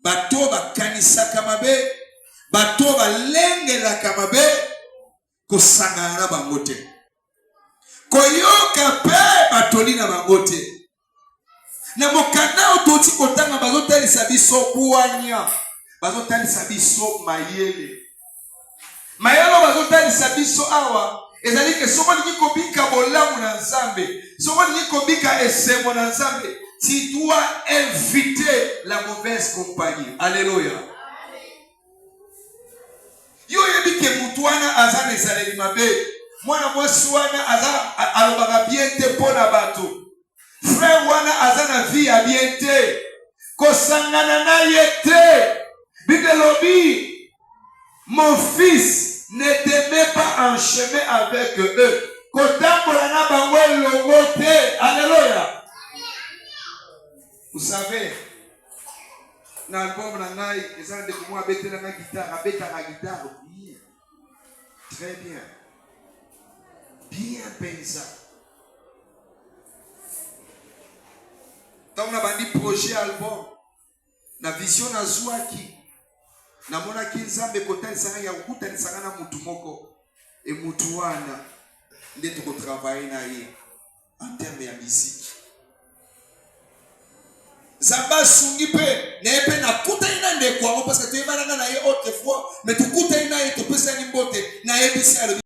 bato bakanisaka mabe, bato balengelaka mabe, kosangana na bango te. Koyoka pe batoli na bango te. Na mokanda ototi kotanga bazotalisa biso buanya, bazotalisa biso mayele. Mayelo bazotalisa biso awa, ezali ke soko lingi kobika bolamu na Nzambe, soko lingi kobika esengo na Nzambe, tu dois éviter la mauvaise compagnie. Alléluia. Yo yebi ke mutu wana aza na ezaleli mabe, mwana mwasi wana aza alobaka bien te pona bato. Frère wana aza na vie ya bien te, kosangana na ye te. Bible lobi, mon fils, ne te mets pas en chemin avec eux. Kotambola na bango longo te. Alléluia. Vous savez, dans l'album nangai, les gens de moi abete la guitare, abete la guitare bien. Très bien. Bien pensé. Tant on a bandi projet album, na vision na zuaki, na mona kinzambe kota nisanga ya ukuta nisanga na mutu moko, et mutu wana ndeto ko travailler na ye en termes ya musique. Zamba sungi pe, nepe na kuta ina ndekwa, parce que tu es malanga na ye autrefois, mais tu kuta ina ye to pesa ni mbote, na ye bisi